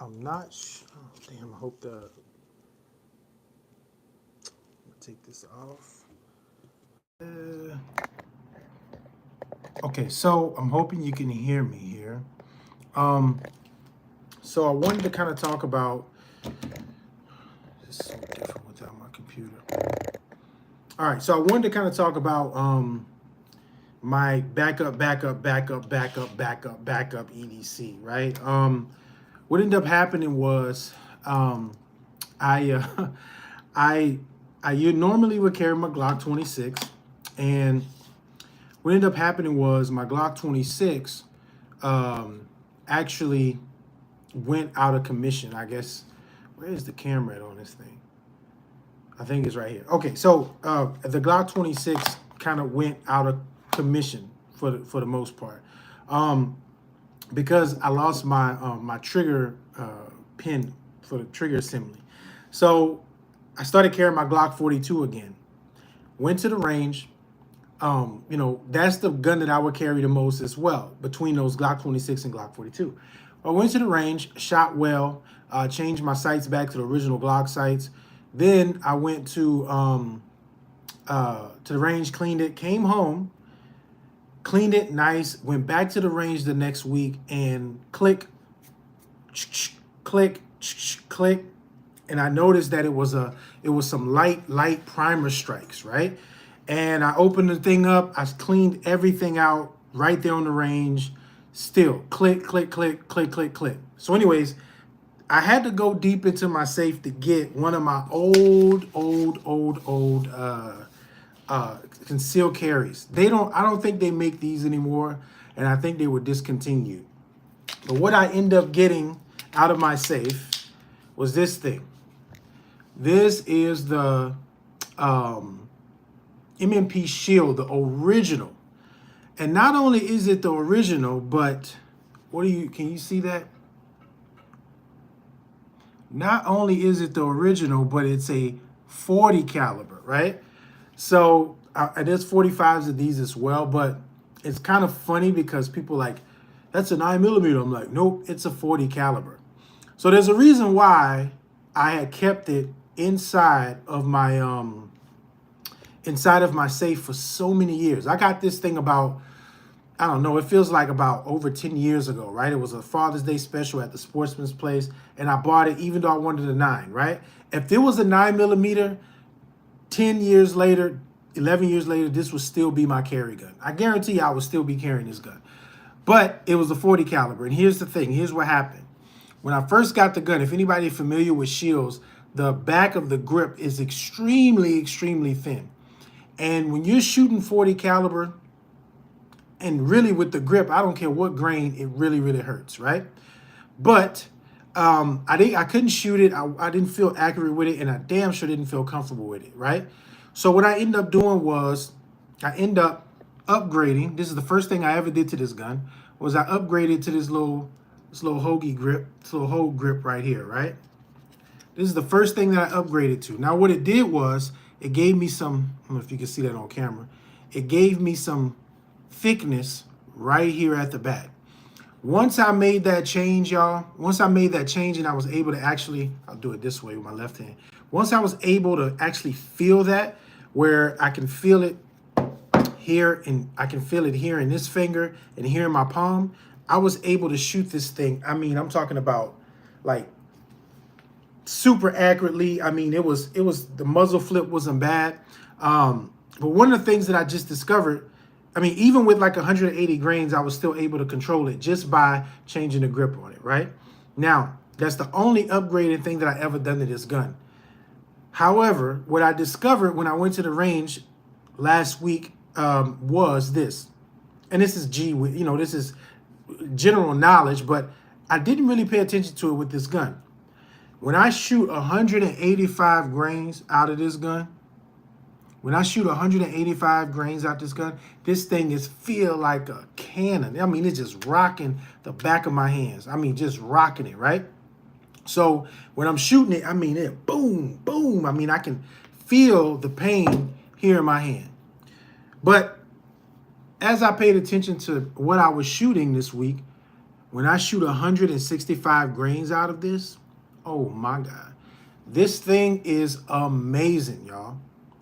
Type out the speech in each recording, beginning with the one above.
I'm not oh, damn, I hope the, I'm gonna take this off. Okay, so I'm hoping you can hear me here. Um, so I wanted to kind of talk about, this is so different without my computer. All right, so I wanted to kind of talk about my backup EDC, right? What ended up happening was I I I normally would carry my Glock 26, and what ended up happening was my Glock 26 actually went out of commission. I guess, where is the camera at on this thing? I think it's right here. Okay, so the Glock 26 kind of went out of commission for the most part, because I lost my my trigger pin for the trigger assembly. So I started carrying my Glock 42 again. Went to the range. You know, that's the gun that I would carry the most as well, between those Glock 26 and Glock 42. I went to the range, shot well, changed my sights back to the original Glock sights. Then I went to the range, cleaned it, came home, cleaned it nice, went back to the range the next week, and click, click, click, and I noticed that it was some light primer strikes, right? And I opened the thing up, I cleaned everything out right there on the range. Still click, click, click, click, click, click. So anyways, I had to go deep into my safe to get one of my old concealed carries. I don't think they make these anymore, and I think they were discontinued. But what I end up getting out of my safe was this thing. This is the MMP Shield, the original. And not only is it the original, but can you see that? Not only is it the original, but it's a 40 caliber, right? So there's 45s of these as well, but it's kind of funny because people like, that's a 9mm. I'm like, nope, it's a 40 caliber. So there's a reason why I had kept it inside of my safe for so many years. I got this thing about, I don't know, it feels like about over 10 years ago, right? It was a Father's Day special at the Sportsman's Place, and I bought it even though I wanted a 9, right? If there was a 9mm, 10 years later, 11 years later, this would still be my carry gun. I guarantee you I would still be carrying this gun. But it was a 40 caliber, and here's the thing. Here's what happened. When I first got the gun, if anybody is familiar with shields, the back of the grip is extremely, extremely thin. And when you're shooting 40 caliber, and really with the grip, I don't care what grain, it really, really hurts, right? But I couldn't shoot it. I didn't feel accurate with it, and I damn sure didn't feel comfortable with it, right? So what I ended up doing was I end up upgrading. This is the first thing I ever did to this gun, was I upgraded to this little hoagie grip, this little hoe grip right here, right? This is the first thing that I upgraded to. Now what it did was it gave me some, I don't know if you can see that on camera, it gave me some thickness right here at the back. Once I made that change, y'all, once I made that change and I was able to actually, I'll do it this way with my left hand. Once I was able to actually feel that, where I can feel it here and I can feel it here in this finger and here in my palm, I was able to shoot this thing. I mean, I'm talking about like super accurately. I mean, it was the muzzle flip wasn't bad. But one of the things that I just discovered, I mean, even with like 180 grains, I was still able to control it just by changing the grip on it, right? Now, that's the only upgraded thing that I ever done to this gun. However, what I discovered when I went to the range last week was this. And this is this is general knowledge, but I didn't really pay attention to it with this gun. When I shoot 185 grains out of this gun, this thing feel like a cannon. I mean, it's just rocking the back of my hands. I mean, just rocking it, right? So when I'm shooting it, I mean, it boom, boom. I mean, I can feel the pain here in my hand. But as I paid attention to what I was shooting this week, When I shoot 165 grains out of this, oh my God. This thing is amazing, y'all.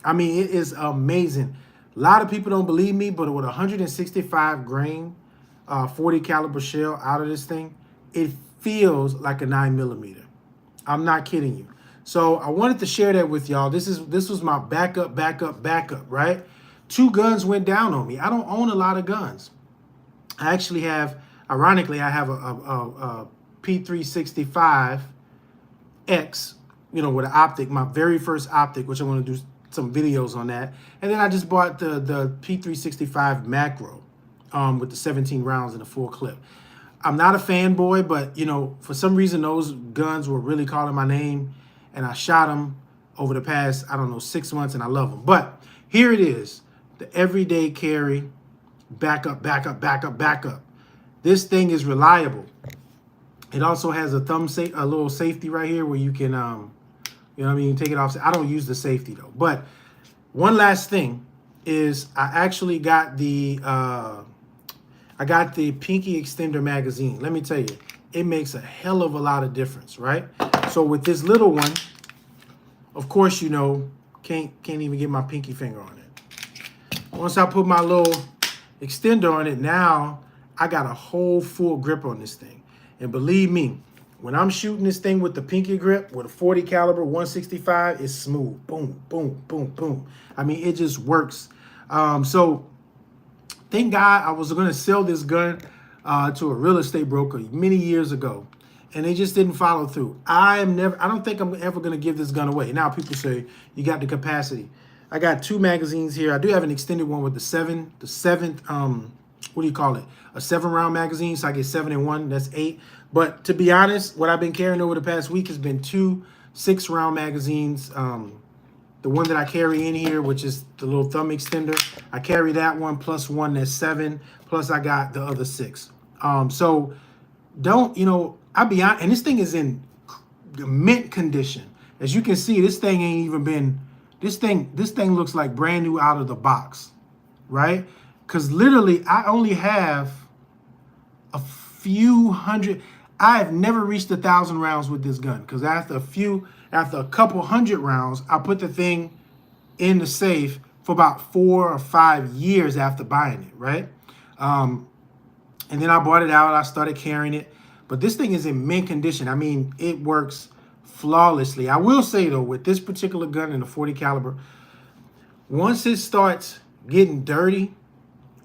I mean, it is amazing. A lot of people don't believe me, but with 165 grain, 40 caliber shell out of this thing, it feels like a 9mm. I'm not kidding you. So I wanted to share that with y'all. This was my backup, right? 2 guns went down on me. I don't own a lot of guns. I actually have, ironically, I have a P365X, with an optic, my very first optic, which I want to do some videos on that. And then I just bought the P365 macro with the 17 rounds in a full clip. I'm not a fanboy, but, for some reason, those guns were really calling my name, and I shot them over the past, 6 months, and I love them. But here it is, the everyday carry, backup. This thing is reliable. It also has a a little safety right here where you can, take it off. I don't use the safety though. But one last thing is I actually got the pinky extender magazine. Let me tell you, it makes a hell of a lot of difference, right? So with this little one, of course, can't even get my pinky finger on it. Once I put my little extender on it, now I got a whole full grip on this thing. And believe me, when I'm shooting this thing with the pinky grip, with a 40 caliber 165, it's smooth. Boom, boom, boom, boom. I mean, it just works. So thank God I was going to sell this gun to a real estate broker many years ago, and they just didn't follow through. I don't think I'm ever going to give this gun away. Now people say you got the capacity. I got 2 magazines here. I do have an extended one with the seventh, what do you call it? A 7-round magazine. So I get 7 in 1. That's 8. But to be honest, what I've been carrying over the past week has been 2 6-round magazines. The one that I carry in here, which is the little thumb extender, I carry that one plus one that's 7. Plus I got the other 6. So don't, I'll be honest, and this thing is in mint condition. As you can see, this thing ain't even been, this thing looks like brand new out of the box, right? Because literally, I only have a few hundred. I have never reached 1,000 rounds with this gun because after a couple hundred rounds, I put the thing in the safe for about 4 or 5 years after buying it, right? And then I bought it out. I started carrying it. But this thing is in mint condition. I mean, it works flawlessly. I will say, though, with this particular gun in the 40 caliber, once it starts getting dirty,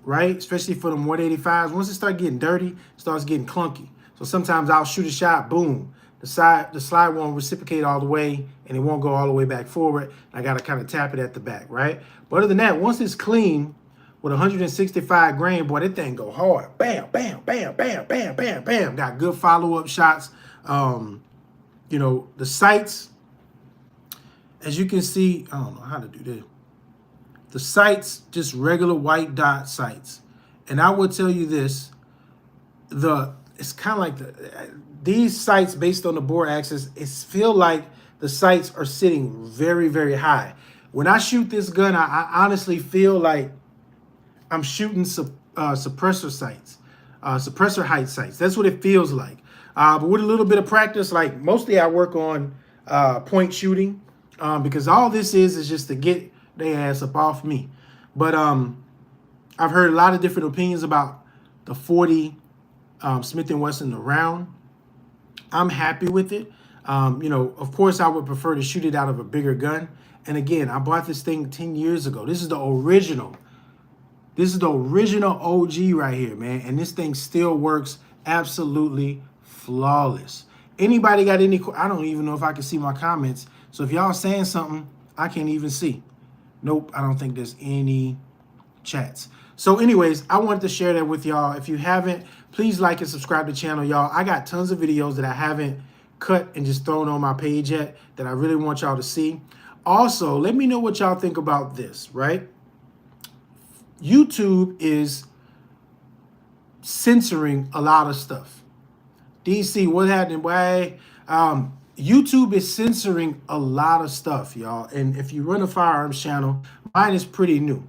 right, especially for them 185s, once it starts getting dirty, it starts getting clunky. So sometimes I'll shoot a shot, boom, the slide won't reciprocate all the way, and it won't go all the way back forward. I got to kind of tap it at the back, right? But other than that, once it's clean with 165 grain, boy, that thing go hard. Bam, bam, bam, bam, bam, bam, bam. Got good follow-up shots. The sights, as you can see, I don't know how to do this. The sights, just regular white dot sights. And I will tell you this, it's kind of like these sights based on the bore axis, it feel like the sights are sitting very, very high. When I shoot this gun, I honestly feel like I'm shooting suppressor sights, suppressor height sights. That's what it feels like. But with a little bit of practice, like mostly I work on point shooting because all this is just to get their ass up off me. But I've heard a lot of different opinions about the 40 Smith & Wesson round. I'm happy with it. Of course, I would prefer to shoot it out of a bigger gun. And again, I bought this thing 10 years ago. This is the original. This is the original OG right here, man. And this thing still works absolutely flawless. Anybody got any? I don't even know if I can see my comments. So if y'all saying something, I can't even see. Nope, I don't think there's any chats. So anyways, I wanted to share that with y'all. If you haven't, please like and subscribe to the channel, y'all. I got tons of videos that I haven't cut and just thrown on my page yet that I really want y'all to see. Also, let me know what y'all think about this, right? YouTube is censoring a lot of stuff. DC, what happened? Why? YouTube is censoring a lot of stuff, y'all. And if you run a firearms channel, mine is pretty new.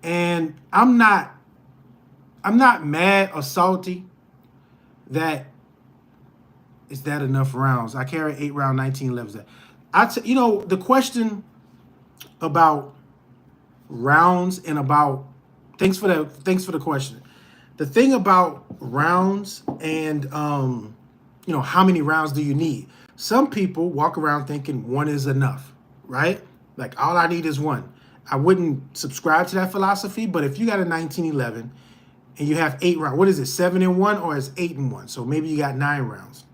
And I'm not mad or salty. that is that enough rounds? I carry 8-round 1911s. You know, the question about rounds and about thanks for the question. The thing about rounds and you know, how many rounds do you need? Some people walk around thinking one is enough, right? Like all I need is one. I wouldn't subscribe to that philosophy, but if you got a 1911 and you have 8 rounds, what is it, 7 in 1 or is 8 in 1? So maybe you got 9 rounds.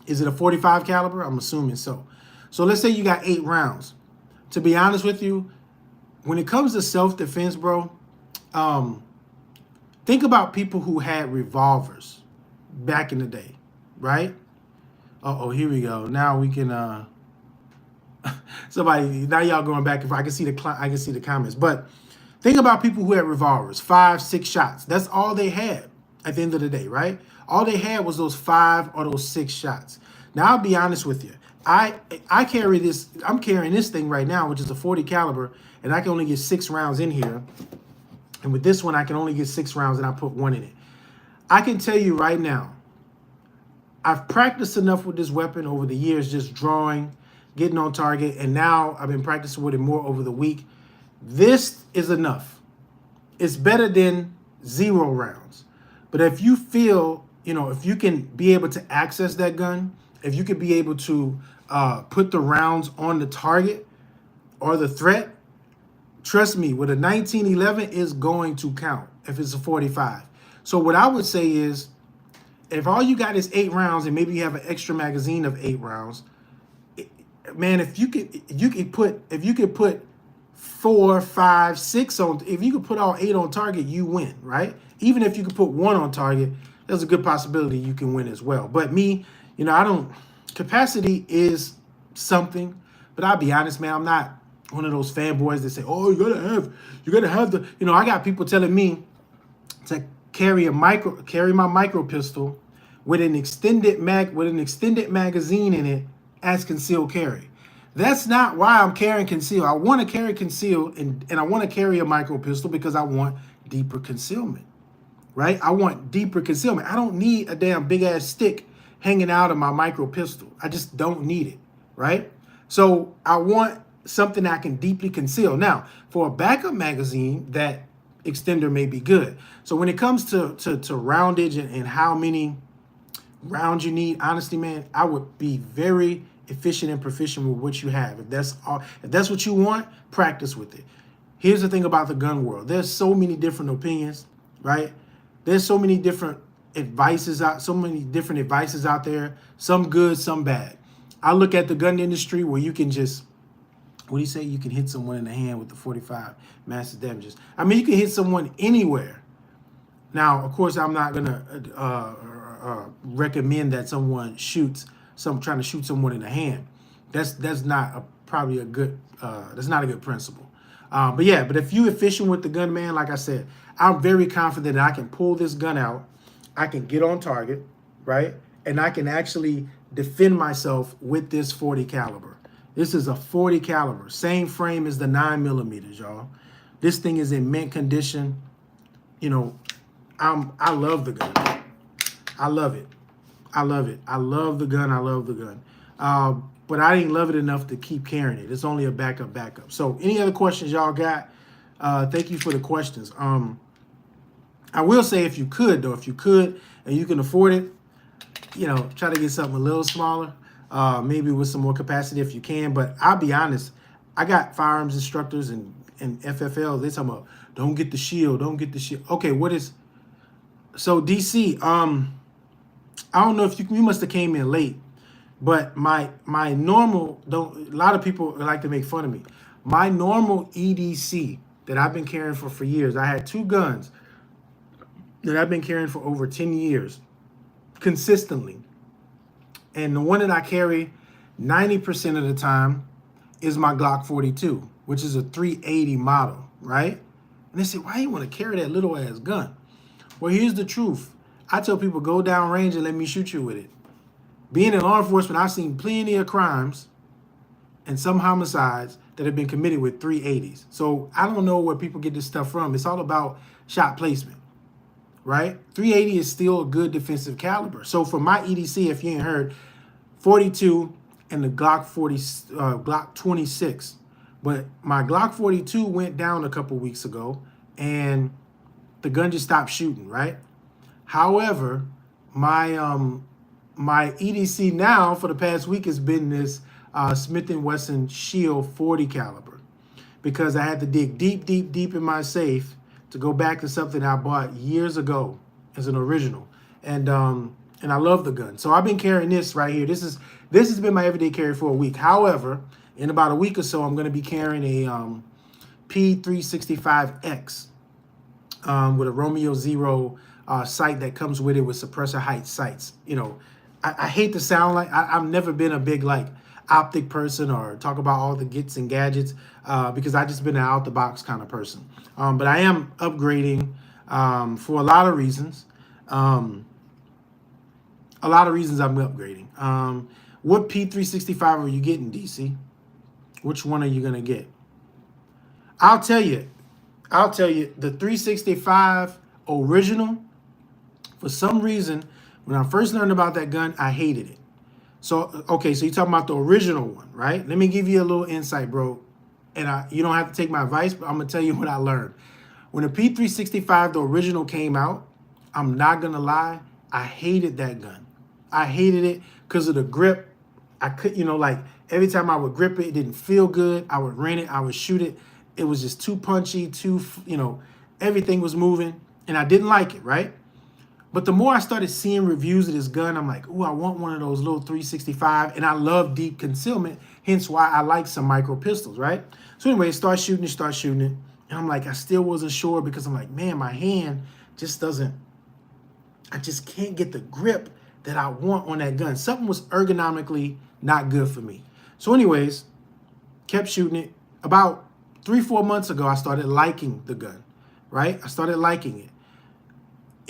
Is it a 45 caliber? I'm assuming so. So let's say you got 8 rounds. To be honest with you, when it comes to self-defense, bro, think about people who had revolvers back in the day, right? Uh-oh, here we go. Now we can somebody, now y'all going back. If I can see the comments. But think about people who had revolvers, 5, 6 shots. That's all they had at the end of the day, right? All they had was those 5 or those 6 shots. Now I'll be honest with you. I carry this, I'm carrying this thing right now, which is a 40 caliber, and I can only get 6 rounds in here. And with this one, I can only get 6 rounds and I put 1 in it. I can tell you right now, I've practiced enough with this weapon over the years, just drawing, getting on target, and now I've been practicing with it more over the week. This is enough. It's better than 0 rounds. But if you feel, you know, if you can be able to access that gun, if you could be able to put the rounds on the target or the threat, trust me, with a 1911 is going to count if it's a 45. So what I would say is, if all you got is 8 rounds and maybe you have an extra magazine of 8 rounds, man, if you could put 4, 5, 6 on, if you could put all 8 on target, you win, right? Even if you could put 1 on target, there's a good possibility you can win as well. But me, you know, capacity is something, but I'll be honest, man, I'm not one of those fanboys that say, oh, you gotta have the, you know, I got people telling me to carry my micro pistol with an extended magazine in it as concealed carry. That's not why I'm carrying concealed. I want to carry concealed and I want to carry a micro pistol because I want deeper concealment, right? I want deeper concealment. I don't need a damn big ass stick hanging out of my micro pistol. I just don't need it, right? So I want something I can deeply conceal. Now, for a backup magazine, that extender may be good. So when it comes to roundage and how many rounds you need, honestly, man, I would be very efficient and proficient with what you have. If that's what you want, practice with it. Here's the thing about the gun world. There's so many different opinions, right? There's so many different advices out there, some good, some bad. I look at the gun industry where you can just, what do you say? You can hit someone in the hand with the 45 massive damages. I mean, you can hit someone anywhere. Now, of course, I'm not gonna recommend that someone trying to shoot someone in the hand. That's not probably a good that's not a good principle. But yeah, but if you're efficient with the gun, man, like I said, I'm very confident that I can pull this gun out. I can get on target, right? And I can actually defend myself with this 40 caliber. This is a 40 caliber, same frame as the 9mm, y'all. This thing is in mint condition. You know, I love the gun. I love it. I love it. I love the gun. I love the gun. But I didn't love it enough to keep carrying it. It's only a backup. So any other questions y'all got? Thank you for the questions. I will say if you could and you can afford it, you know, try to get something a little smaller, maybe with some more capacity if you can. But I'll be honest, I got firearms instructors and FFL. They talking about don't get the shield. Okay, what is so DC? I don't know if you must have came in late, but my normal, a lot of people like to make fun of me. My normal EDC that I've been carrying for years. I had 2 guns that I've been carrying for over 10 years consistently. And the one that I carry 90% of the time is my Glock 42, which is a 380 model, right? And they say, why you want to carry that little ass gun? Well, here's the truth. I tell people, go down range and let me shoot you with it. Being in law enforcement, I've seen plenty of crimes and some homicides that have been committed with 380s. So I don't know where people get this stuff from. It's all about shot placement. right? 380 is still a good defensive caliber. So for my EDC, if you ain't heard, 42 and the Glock 26. But my Glock 42 went down a couple weeks ago, and the gun just stopped shooting, right? However, my EDC now for the past week has been this Smith & Wesson Shield 40 caliber, because I had to dig deep, deep, deep in my safe to go back to something I bought years ago as an original, and I love the gun. So I've been carrying this right here. This has been my everyday carry for a week. However, in about a week or so, I'm going to be carrying a P365X with a Romeo Zero sight that comes with it with suppressor height sights. You know, I hate to sound like I've never been a big like optic person or talk about all the gets and gadgets because I just been an out the box kind of person. But I am upgrading for a lot of reasons. I'm upgrading. What P365 are you getting, DC? Which one are you gonna get? I'll tell you, the 365 original, for some reason, when I first learned about that gun, I hated it. So, okay, so you're talking about the original one, right? Let me give you a little insight, bro. And you don't have to take my advice, but I'm going to tell you what I learned. When the P365, the original, came out, I'm not going to lie, I hated that gun. I hated it because of the grip. I could, like every time I would grip it, it didn't feel good. I would rent it, I would shoot it. It was just too punchy, everything was moving, and I didn't like it, right? But the more I started seeing reviews of this gun, I'm like, ooh, I want one of those little 365, and I love deep concealment, hence why I like some micro pistols, right? So anyway, start shooting it, and I'm like, I still wasn't sure because I'm like, man, my hand just doesn't, I just can't get the grip that I want on that gun. Something was ergonomically not good for me. So anyways, kept shooting it. About 3-4 months ago, I started liking the gun, right? I started liking it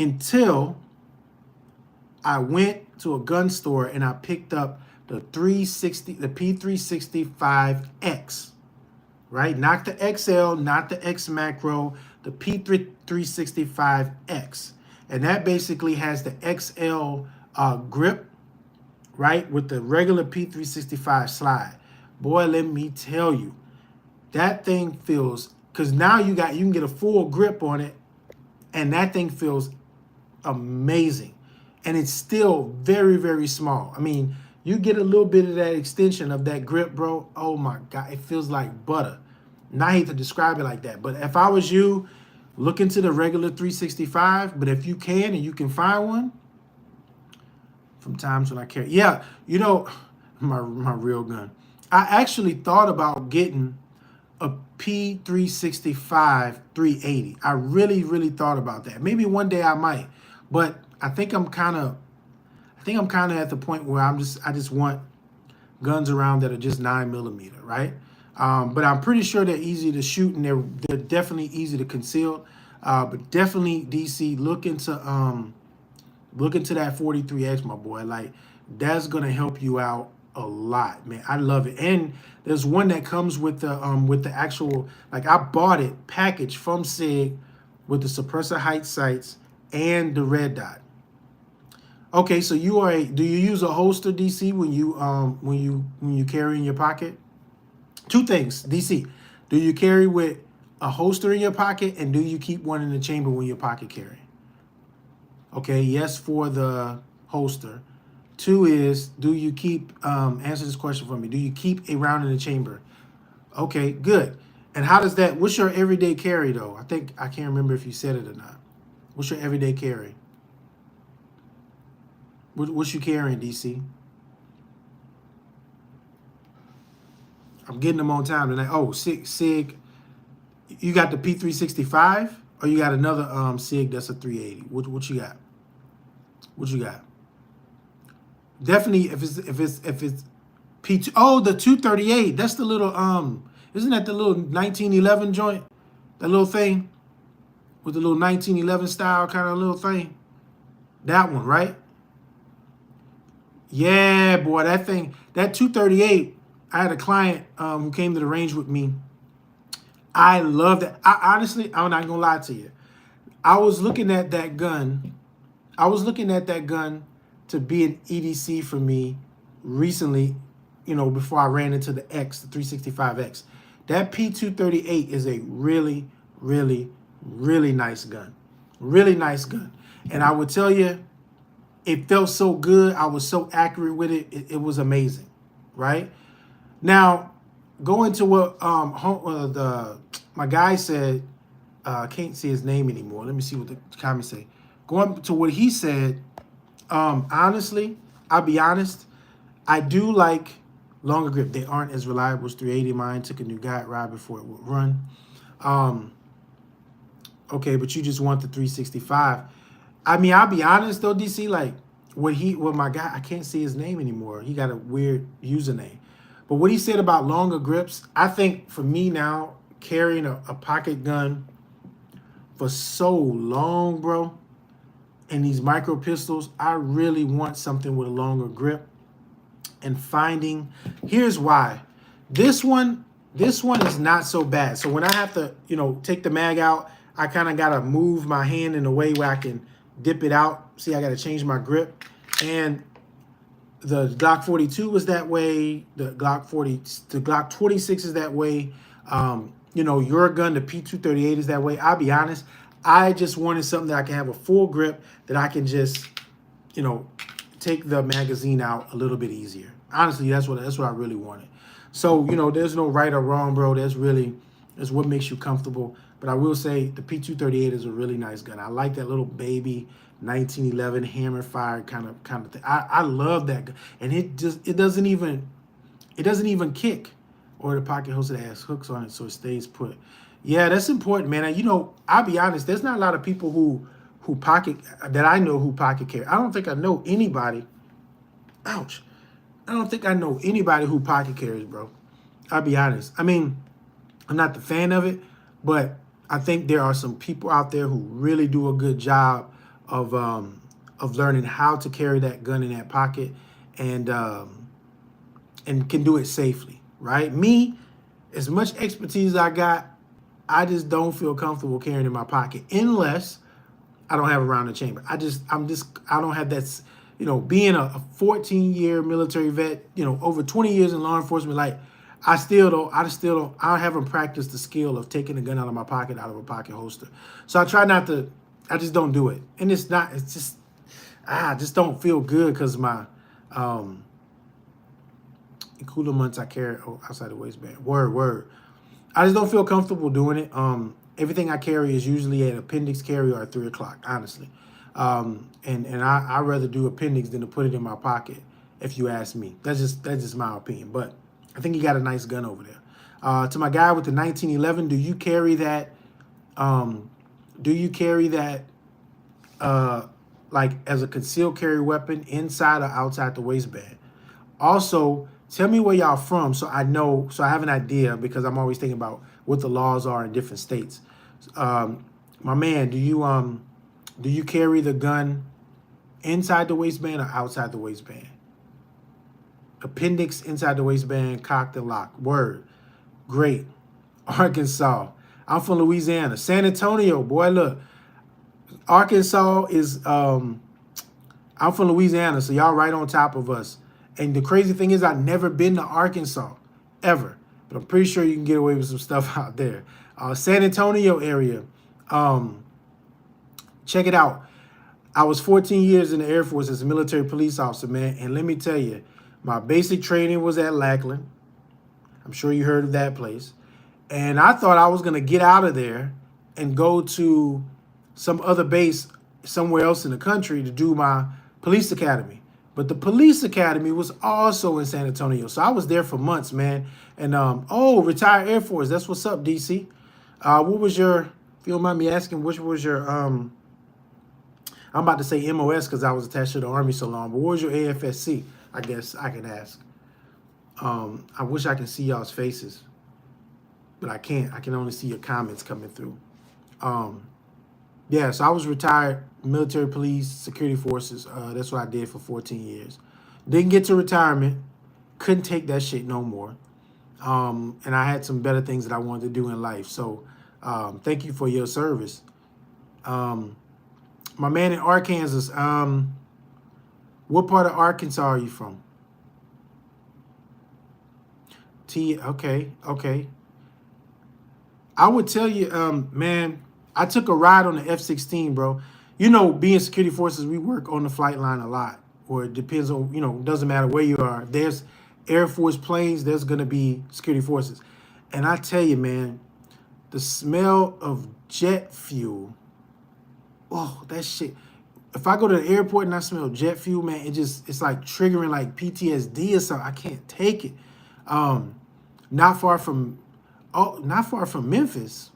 until I went to a gun store and I picked up the P365X, right? Not the XL, not the X Macro, the P365X. And that basically has the XL grip, right? With the regular P365 slide. Boy, let me tell you, that thing feels, because now you can get a full grip on it, and that thing feels amazing. And it's still very, very small. I mean, you get a little bit of that extension of that grip, bro. Oh my God, it feels like butter. And I hate to describe it like that, but if I was you, look into the regular 365. But if you can and you can find one, from times when I carry, yeah, my real gun. I actually thought about getting a P365 380. I really, really thought about that. Maybe one day I might, but I think I'm kind of at the point where I just want guns around that are just 9mm, right? But I'm pretty sure they're easy to shoot and they're definitely easy to conceal. But definitely, DC, look into that 43X, my boy. Like, that's gonna help you out a lot, man. I love it. And there's one that comes with the actual, like, I bought it packaged from SIG with the suppressor height sights and the red dot. Okay, so do you use a holster, DC, when you carry in your pocket? Two things, DC. Do you carry with a holster in your pocket, and do you keep one in the chamber when you're pocket carrying? Okay, yes for the holster. Two is, do you keep, answer this question for me, do you keep a round in the chamber? Okay, good. And how does that, what's your everyday carry though? I can't remember if you said it or not. What's your everyday carry? What you carrying, DC? I'm getting them on time tonight. Oh, SIG. You got the P365, or you got another SIG that's a 380? What you got? What you got? Definitely, if it's P2. Oh, the 238. That's the little Isn't that the little 1911 joint? That little thing with the little 1911 style kind of little thing. That one, right? Yeah, boy, that thing. That 238. I had a client who came to the range with me. I love that. Honestly, I'm not gonna lie to you. I was looking at that gun. I was looking at that gun to be an EDC for me recently, before I ran into the X, the 365X. That P238 is a really, really, really nice gun. Really nice gun. And I would tell you, it felt so good. I was so accurate with it. It was amazing, right? Now, going to what my guy said, I can't see his name anymore. Let me see what the comments say. Going to what he said, honestly, I'll be honest, I do like longer grip. They aren't as reliable as 380. Mine took a new guide ride before it would run. Okay, but you just want the 365. I mean, I'll be honest though, DC, like what my guy, I can't see his name anymore. He got a weird username. But what he said about longer grips, I think for me now, carrying a pocket gun for so long, bro, and these micro pistols, I really want something with a longer grip. And here's why. This one is not so bad. So when I have to, take the mag out, I kind of got to move my hand in a way where I can dip it out. See, I got to change my grip. And the Glock 42 was that way. The Glock 26 is that way. Your gun, the P238 is that way. I'll be honest, I just wanted something that I can have a full grip that I can just, take the magazine out a little bit easier. Honestly, that's what I really wanted. So, there's no right or wrong, bro. That's what makes you comfortable. But I will say the P238 is a really nice gun. I like that little baby 1911 hammer fire kind of thing. I love that gun. And it doesn't even kick. Or the pocket holster that has hooks on it so it stays put. Yeah, that's important, man. And, I'll be honest, there's not a lot of people who pocket that I know who pocket carry. I don't think I know anybody. Ouch. I don't think I know anybody who pocket carries, bro. I'll be honest. I mean, I'm not the fan of it, but I think there are some people out there who really do a good job of learning how to carry that gun in that pocket and can do it safely, right? Me, as much expertise as I got, I just don't feel comfortable carrying it in my pocket unless I don't have a round the chamber. I don't have that, being a 14-year military vet, over 20 years in law enforcement, like I haven't practiced the skill of taking a gun out of my pocket, out of a pocket holster. So I try not to, I just don't do it. And I just don't feel good because my, cooler months I carry outside the waistband. Word. I just don't feel comfortable doing it. Everything I carry is usually an appendix carry or at 3 o'clock, honestly. And I'd rather do appendix than to put it in my pocket, if you ask me. That's just my opinion. But I think you got a nice gun over there. To my guy with the 1911, do you carry that? Like as a concealed carry weapon inside or outside the waistband? Also, tell me where y'all from so I have an idea, because I'm always thinking about what the laws are in different states. My man, do you carry the gun inside the waistband or outside the waistband? Appendix inside the waistband, cocked and locked. Word. Great. Arkansas. I'm from Louisiana. San Antonio, boy, look. Arkansas is, I'm from Louisiana, so y'all right on top of us. And the crazy thing is I've never been to Arkansas, ever. But I'm pretty sure you can get away with some stuff out there. San Antonio area, check it out. I was 14 years in the Air Force as a military police officer, man. And let me tell you, my basic training was at Lackland. I'm sure you heard of that place. And I thought I was going to get out of there and go to some other base somewhere else in the country to do my police academy. But the police academy was also in San Antonio. So I was there for months, man. And, retired Air Force. That's what's up, DC. What was your, if you don't mind me asking, which was your, I'm about to say MOS because I was attached to the Army so long, but what was your AFSC? I guess I can ask. I wish I could see y'all's faces, but I can't. I can only see your comments coming through. Yeah, so I was retired military police, security forces. That's what I did for 14 years. Didn't get to retirement. Couldn't take that shit no more. And I had some better things that I wanted to do in life. So thank you for your service. Um, my man in Arkansas. What part of Arkansas are you from? Okay, okay. I would tell you, man, I took a ride on the F-16, bro. You know, being security forces, we work on the flight line a lot, or it depends on, doesn't matter where you are. If there's Air Force planes, there's going to be security forces. And I tell you, man, the smell of jet fuel, oh, that shit. If I go to the airport and I smell jet fuel, man, it's like triggering like PTSD or something. I can't take it. Um, not far from, not far from Memphis.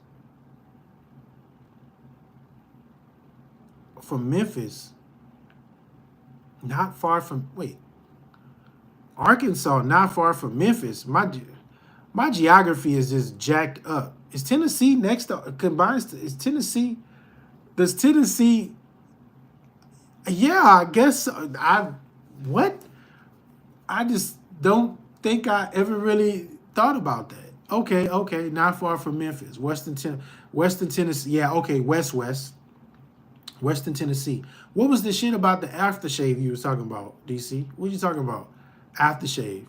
From Memphis, not far from, wait, Arkansas, not far from Memphis. My geography is just jacked up. Is Tennessee next to combines? Is Tennessee? Does Tennessee? Yeah, I guess I what? I just don't think I ever really thought about that. Okay, okay, not far from Memphis, Western Tennessee. Yeah, okay, Western Tennessee. What was the shit about the aftershave you was talking about, DC? What are you talking about? Aftershave.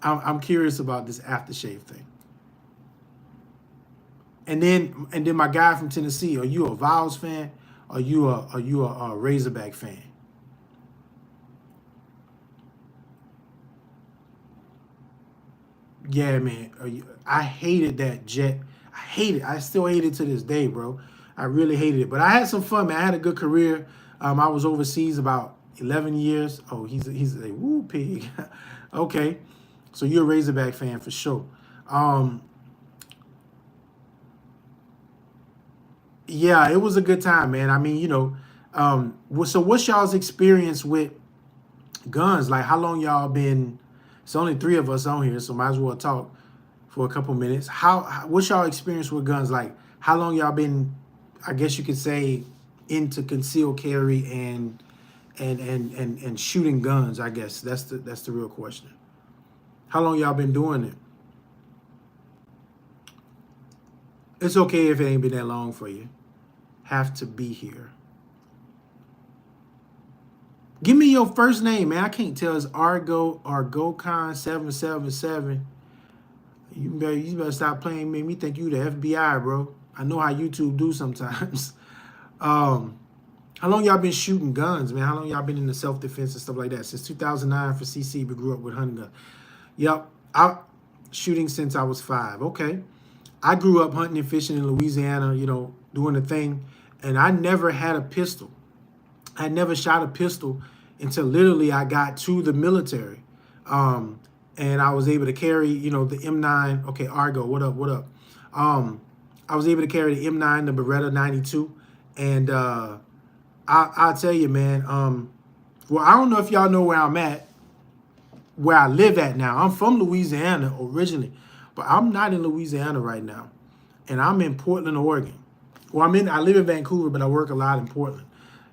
I'm curious about this aftershave thing. And then my guy from Tennessee, are you a Vols fan? Are you a Razorback fan? Yeah, man. I hated that jet. I hate it. I still hate it to this day, bro. I really hated it. But I had some fun, man. I had a good career. I was overseas about 11 years. Oh, he's a woo pig. Okay. So you're a Razorback fan for sure. Um, yeah, it was a good time, man. I mean, so what's y'all's experience with guns? Like, how long y'all been? It's only three of us on here, so might as well talk for a couple minutes. What's y'all experience with guns? Like, how long y'all been? I guess you could say into concealed carry and shooting guns. I guess that's the real question. How long y'all been doing it? It's okay if it ain't been that long for you. Have to be here. Give me your first name, man. I can't tell. It's Argo or GoCon777. You better stop playing. Make me think you the FBI, bro. I know how YouTube do sometimes. um, how long y'all been shooting guns, man? How long y'all been in the self-defense and stuff like that? Since 2009 for CC, we grew up with hunting guns. Yep, I shooting since I was 5. Okay. I grew up hunting and fishing in Louisiana, doing the thing, and I never had a pistol. I never shot a pistol until literally I got to the military. And I was able to carry, the M9. Okay, Argo, what up, what up? I was able to carry the M9, the Beretta 92. And I'll tell you, man, well, I don't know if y'all know where I'm at, where I live at now. I'm from Louisiana originally, but I'm not in Louisiana right now. And I'm in Portland, Oregon. Well, I live in Vancouver, but I work a lot in Portland.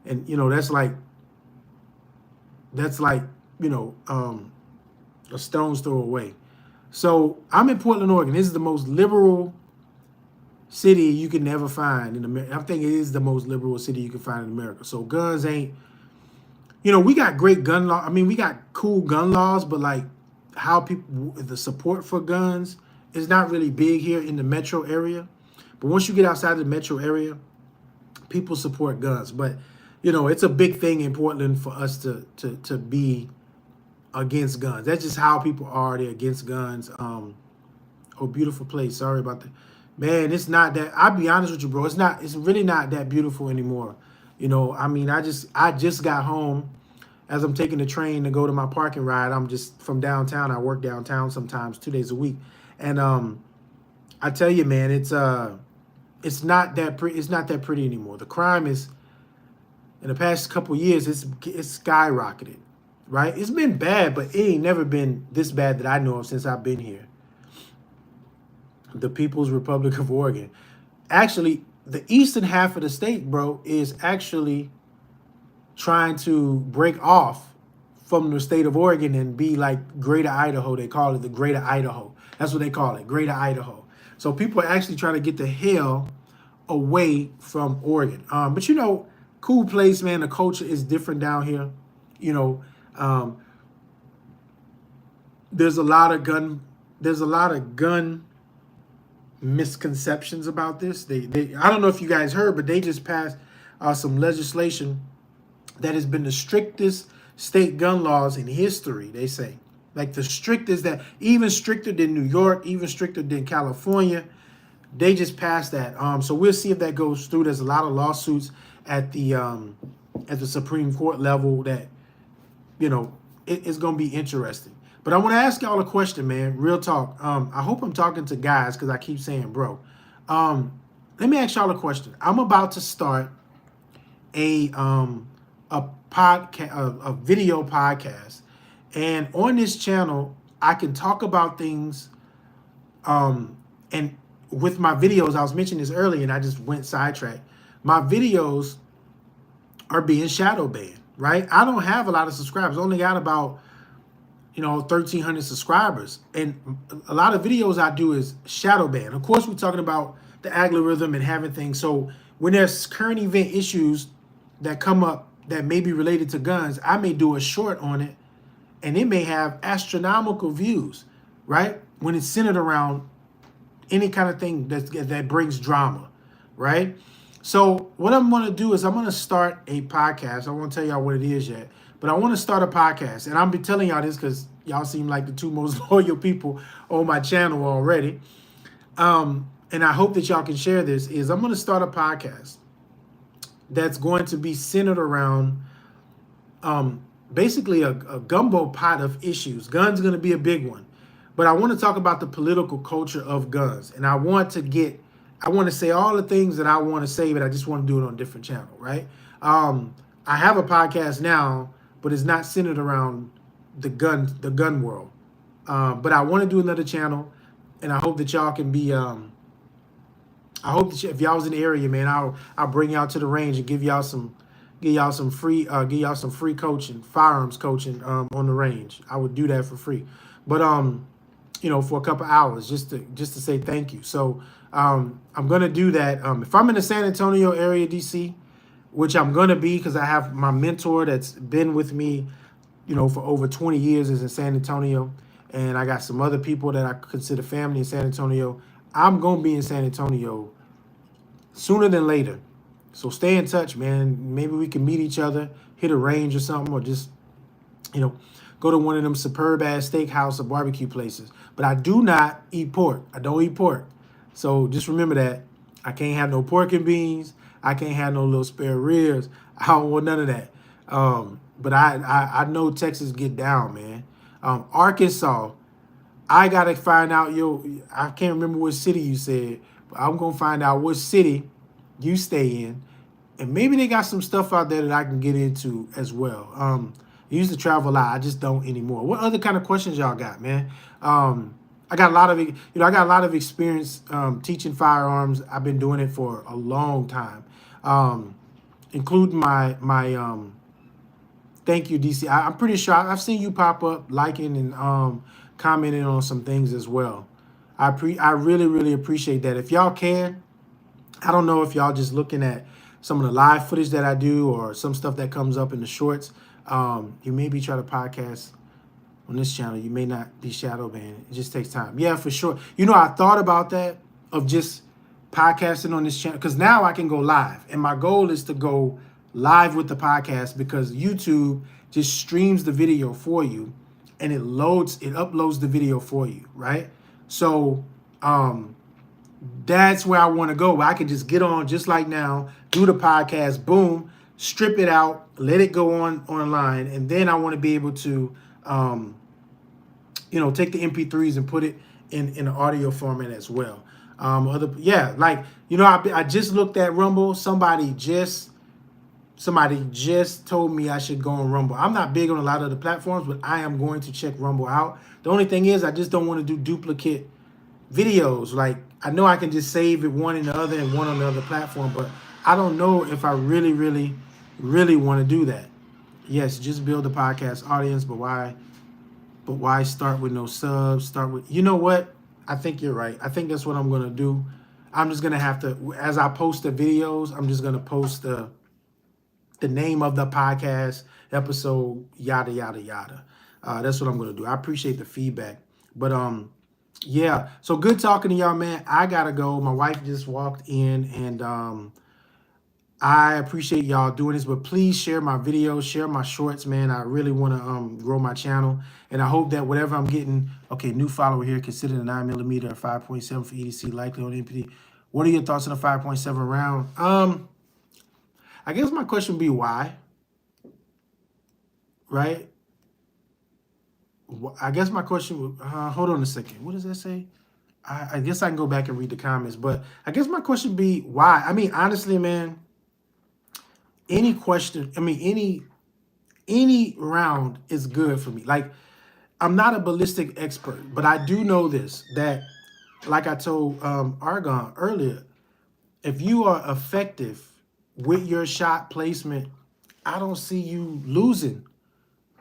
And, that's like, a stone's throw away. So I'm in Portland, Oregon. This is the most liberal city you can never find in America. I think it is the most liberal city you can find in America. So guns ain't, we got great gun law. I mean, we got cool gun laws, but like how people, the support for guns is not really big here in the metro area. But once you get outside of the metro area, people support guns. But, it's a big thing in Portland for us to be against guns. That's just how people are. They're against guns. Oh, beautiful place. Sorry about that. Man, it's not that. I'll be honest with you, bro. It's really not that beautiful anymore. I just got home as I'm taking the train to go to my parking ride. I'm just from downtown. I work downtown sometimes 2 days a week. And I tell you, man, it's not that pretty. It's not that pretty anymore. The crime is, in the past couple of years, it's skyrocketed, right? It's been bad, but it ain't never been this bad that I know of since I've been here. The People's Republic of Oregon. Actually, the eastern half of the state, bro, is actually trying to break off from the state of Oregon and be like Greater Idaho. They call it the Greater Idaho. That's what they call it, Greater Idaho. So people are actually trying to get the hell away from Oregon. But you know, cool place, man. The culture is different down here. You know, there's a lot of gun misconceptions about this. They I don't know if you guys heard, but they just passed some legislation that has been the strictest state gun laws in history. They say, like the strictest, that even stricter than New York, even stricter than California. They just passed that. So we'll see if that goes through. There's a lot of lawsuits at the Supreme Court level that, you know, it's going to be interesting. But I want to ask y'all a question, man. Real talk. I hope I'm talking to guys because I keep saying bro. Let me ask y'all a question. I'm about to start a podcast, a video podcast, and on this channel I can talk about things. And with my videos, I was mentioning this earlier, and I just went sidetracked. My videos are being shadow banned, right? I don't have a lot of subscribers. I only got about 1,300 subscribers, and a lot of videos I do is shadow ban. Of course, we're talking about the algorithm and having things. So when there's current event issues that come up that may be related to guns, I may do a short on it, and it may have astronomical views, right? When it's centered around any kind of thing that brings drama, right? So what I'm going to do is I'm going to start a podcast. I won't tell y'all what it is yet, but I want to start a podcast. And I'll be telling y'all this because y'all seem like the two most loyal people on my channel already. And I hope that y'all can share this. I'm going to start a podcast that's going to be centered around basically a gumbo pot of issues. Guns going to be a big one. But I want to talk about the political culture of guns. And I want to say all the things that I want to say, but I just want to do it on a different channel, right? I have a podcast now, but it's not centered around the gun world. But I want to do another channel, and I hope that y'all can be. I hope that if y'all was in the area, man, I'll bring y'all to the range and give y'all some free coaching, firearms coaching on the range. I would do that for free, but for a couple hours just to say thank you. So I'm gonna do that. If I'm in the San Antonio area, DC, which I'm gonna be because I have my mentor that's been with me, for over 20 years is in San Antonio, and I got some other people that I consider family in San Antonio. I'm gonna be in San Antonio sooner than later. So stay in touch, man. Maybe we can meet each other, hit a range or something, or just, go to one of them superb ass steakhouse or barbecue places. But I do not eat pork. I don't eat pork. So just remember that. I can't have no pork and beans. I can't have no little spare ribs. I don't want none of that. But I know Texas get down, man. Arkansas, I got to find out, I can't remember what city you said, but I'm going to find out what city you stay in. And maybe they got some stuff out there that I can get into as well. I used to travel a lot. I just don't anymore. What other kind of questions y'all got, man? I got a lot of experience teaching firearms. I've been doing it for a long time, including my thank you, DC. I'm pretty sure I've seen you pop up, liking and commenting on some things as well. I really, really appreciate that. If y'all can, I don't know if y'all just looking at some of the live footage that I do or some stuff that comes up in the shorts. You maybe try to podcast on this channel. You may not be shadow banned. It just takes time. Yeah, for sure. I thought about that, of just podcasting on this channel, because now I can go live. And my goal is to go live with the podcast, because YouTube just streams the video for you and it uploads the video for you, right? So that's where I want to go. I can just get on just like now, do the podcast, boom, strip it out, let it go online, and then I want to be able to take the MP3s and put it in an audio format as well. I just looked at Rumble. Somebody just told me I should go on Rumble. I'm not big on a lot of the platforms, but I am going to check Rumble out. The only thing is, I just don't want to do duplicate videos. Like, I know I can just save it one in the other and one on the other platform, but I don't know if I really, really, really want to do that. Yes, just build a podcast audience, but why start with no subs? You know what? I think you're right. I think that's what I'm going to do. I'm just gonna have to, as I post the videos, I'm just gonna post the name of the podcast episode, yada yada yada. That's what I'm gonna do. I appreciate the feedback, but yeah. So good talking to y'all, man. I gotta go. My wife just walked in, and I appreciate y'all doing this, but please share my videos, share my shorts, man. I really want to grow my channel, and I hope that whatever I'm getting, okay, new follower here, consider the 9mm 5.7 for EDC, likely on MPD. What are your thoughts on the 5.7 round? I guess my question would be why, right? I guess my question would, hold on a second. What does that say? I guess I can go back and read the comments, but I guess my question would be why. I mean, honestly, man, any question, I mean, any round is good for me. Like, I'm not a ballistic expert, but I do know this, that like I told Argon earlier, if you are effective with your shot placement, I don't see you losing,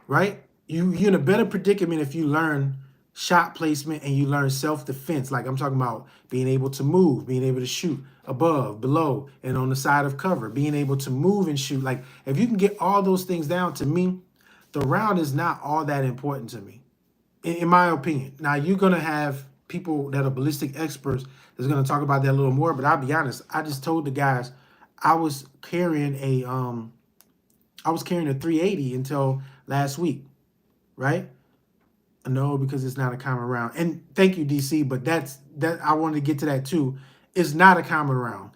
right? You're in a better predicament if you learn shot placement and you learn self-defense. Like I'm talking about being able to move, being able to shoot above, below, and on the side of cover, being able to move and shoot. Like if you can get all those things down, to me, the round is not all that important to me, in my opinion. Now you're gonna have people that are ballistic experts that's gonna talk about that a little more, but I'll be honest, I just told the guys I was carrying a 380 until last week, right? No, because it's not a common round. And thank you, DC, but that I wanted to get to that too. It's not a common round.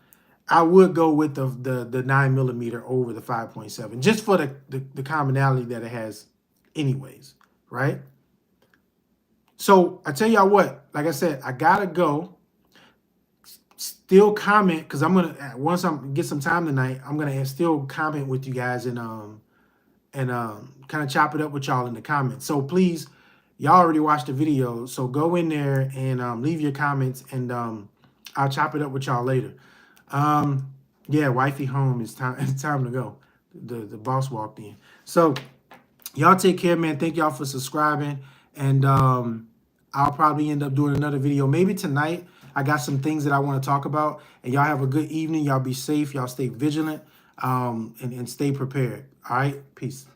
I would go with the 9mm over the 5.7, just for the commonality that it has anyways, right? So I tell y'all what, like I said, I gotta go. Still comment, because I'm gonna, once I get some time tonight, I'm gonna still comment with you guys and kind of chop it up with y'all in the comments. So please, y'all already watched the video, so go in there and leave your comments, and I'll chop it up with y'all later. Yeah, wifey home, it's time. It's time to go. The boss walked in. So y'all take care, man. Thank y'all for subscribing, and I'll probably end up doing another video maybe tonight. I got some things that I want to talk about, and y'all have a good evening. Y'all be safe. Y'all stay vigilant, and stay prepared. All right, peace.